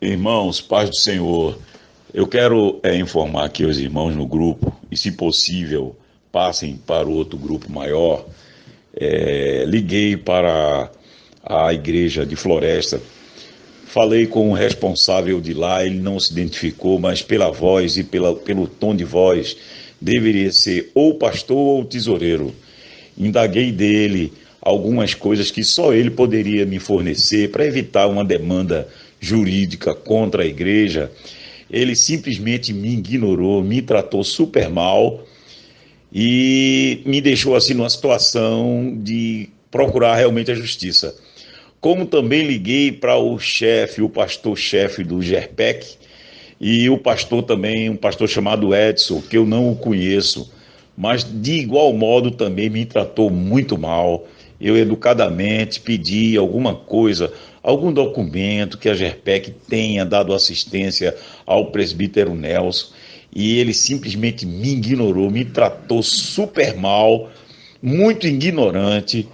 Irmãos, paz do Senhor, eu quero informar aqui os irmãos no grupo, e se possível, passem para o outro grupo maior. Liguei para a igreja de Floresta, falei com o responsável de lá, ele não se identificou, mas pela voz e pelo tom de voz, deveria ser ou pastor ou tesoureiro. Indaguei dele algumas coisas que só ele poderia me fornecer para evitar uma demanda jurídica contra a igreja. Ele simplesmente me ignorou, me tratou super mal e me deixou assim numa situação de procurar realmente a justiça. Como também liguei para o chefe, o pastor-chefe do GERPEC, e o pastor também, um pastor chamado Edson, que eu não o conheço, mas de igual modo também me tratou muito mal. Eu educadamente pedi alguma coisa, algum documento que a GERPEC tenha dado assistência ao presbítero Nelson, e ele simplesmente me ignorou, me tratou super mal, muito ignorante.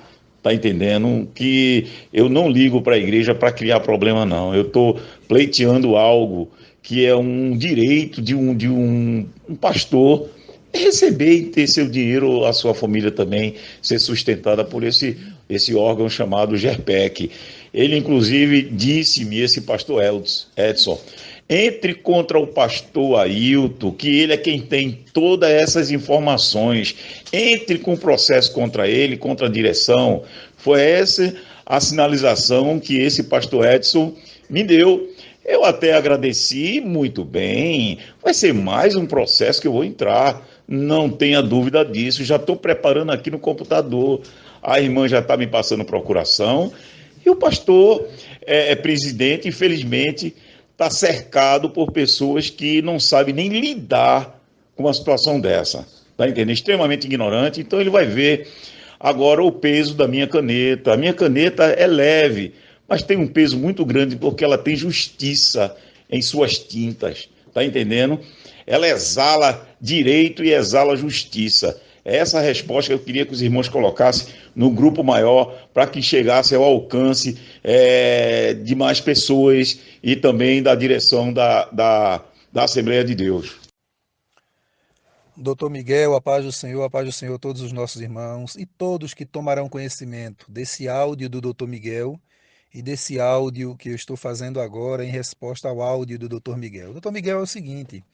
Tá entendendo? Que eu não ligo para a igreja para criar problema, não. Eu estou pleiteando algo que é um direito de um pastor receber e ter seu dinheiro, a sua família também ser sustentada por esse órgão chamado GERPEC. Ele, inclusive, disse-me, esse pastor Edson, entre contra o pastor Ailton, que ele é quem tem todas essas informações. Entre com processo contra ele, contra a direção. Foi essa a sinalização que esse pastor Edson me deu. Eu até agradeci muito bem. Vai ser mais um processo que eu vou entrar. Não tenha dúvida disso. Já estou preparando aqui no computador. A irmã já está me passando procuração. E o pastor é presidente, infelizmente, está cercado por pessoas que não sabem nem lidar com uma situação dessa. Está entendendo? Extremamente ignorante. Então ele vai ver agora o peso da minha caneta. A minha caneta é leve, mas tem um peso muito grande porque ela tem justiça em suas tintas. Está entendendo? Ela exala direito e exala justiça. É essa a resposta que eu queria que os irmãos colocassem no grupo maior para que chegasse ao alcance de mais pessoas e também da direção da Assembleia de Deus. Doutor Miguel, a paz do Senhor a todos os nossos irmãos e todos que tomarão conhecimento desse áudio do Doutor Miguel e desse áudio que eu estou fazendo agora em resposta ao áudio do Doutor Miguel. Doutor Miguel, é o seguinte,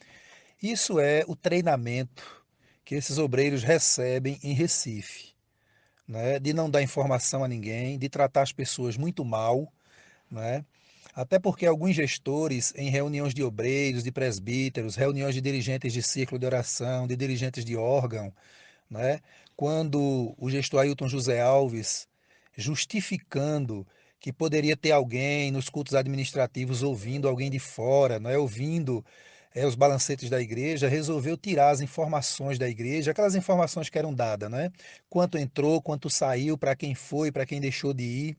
isso é o treinamento que esses obreiros recebem em Recife, né? De não dar informação a ninguém, de tratar as pessoas muito mal, né? Até porque alguns gestores, em reuniões de obreiros, de presbíteros, reuniões de dirigentes de círculo de oração, de dirigentes de órgão, né? Quando o gestor Ailton José Alves, justificando que poderia ter alguém nos cultos administrativos ouvindo alguém de fora, não é? Ouvindo os balancetes da igreja, resolveu tirar as informações da igreja, aquelas informações que eram dadas, né? Quanto entrou, quanto saiu, para quem foi, para quem deixou de ir,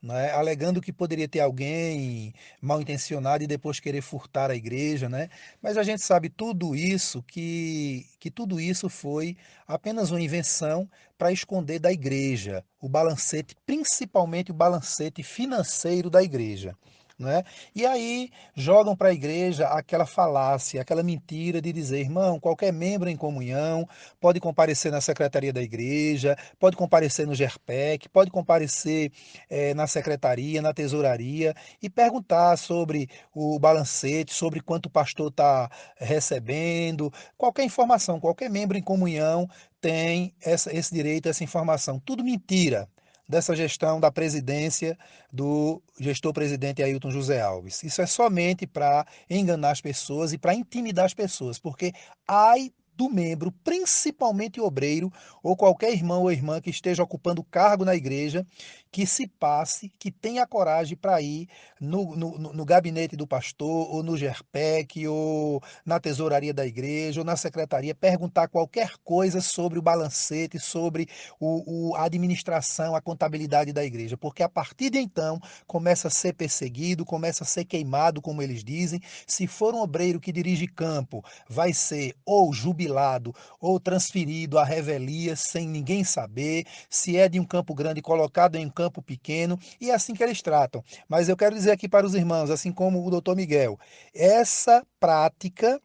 né, alegando que poderia ter alguém mal intencionado e depois querer furtar a igreja, né? Mas a gente sabe tudo isso que tudo isso foi apenas uma invenção para esconder da igreja o balancete, principalmente o balancete financeiro da igreja. Né? E aí jogam para a igreja aquela falácia, aquela mentira de dizer, irmão, qualquer membro em comunhão pode comparecer na secretaria da igreja, pode comparecer no GERPEC, pode comparecer na secretaria, na tesouraria e perguntar sobre o balancete, sobre quanto o pastor está recebendo, qualquer informação, qualquer membro em comunhão tem esse direito, essa informação. Tudo mentira dessa gestão da presidência do gestor presidente Ailton José Alves. Isso é somente para enganar as pessoas e para intimidar as pessoas, porque ai do membro, principalmente obreiro, ou qualquer irmão ou irmã que esteja ocupando cargo na igreja, que se passe, que tenha coragem para ir no gabinete do pastor, ou no GERPEC, ou na tesouraria da igreja, ou na secretaria, perguntar qualquer coisa sobre o balancete, sobre a administração, a contabilidade da igreja, porque a partir de então começa a ser perseguido, começa a ser queimado, como eles dizem. Se for um obreiro que dirige campo, vai ser ou jubilado ou transferido à revelia sem ninguém saber. Se é de um Campo Grande, colocado em campo pequeno, e é assim que eles tratam. Mas eu quero dizer aqui para os irmãos, assim como o doutor Miguel, essa prática.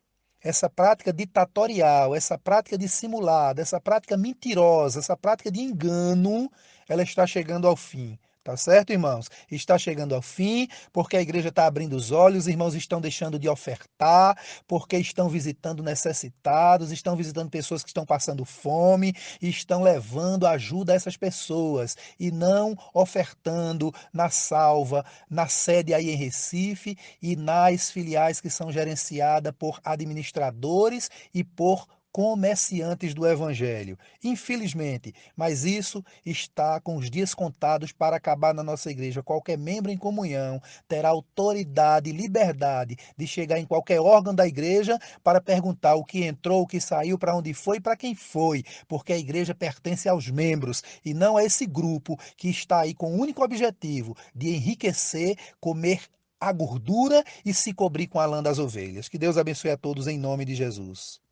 Essa prática ditatorial, essa prática dissimulada, essa prática mentirosa, essa prática de engano, ela está chegando ao fim. Tá certo, irmãos? Está chegando ao fim, porque a igreja está abrindo os olhos, os irmãos estão deixando de ofertar, porque estão visitando necessitados, estão visitando pessoas que estão passando fome, e estão levando ajuda a essas pessoas e não ofertando na Salva, na sede aí em Recife e nas filiais que são gerenciadas por administradores e por comerciantes do evangelho. Infelizmente, mas isso está com os dias contados para acabar na nossa igreja. Qualquer membro em comunhão terá autoridade e liberdade de chegar em qualquer órgão da igreja para perguntar o que entrou, o que saiu, para onde foi e para quem foi, porque a igreja pertence aos membros e não a esse grupo que está aí com o único objetivo de enriquecer, comer a gordura e se cobrir com a lã das ovelhas. Que Deus abençoe a todos em nome de Jesus.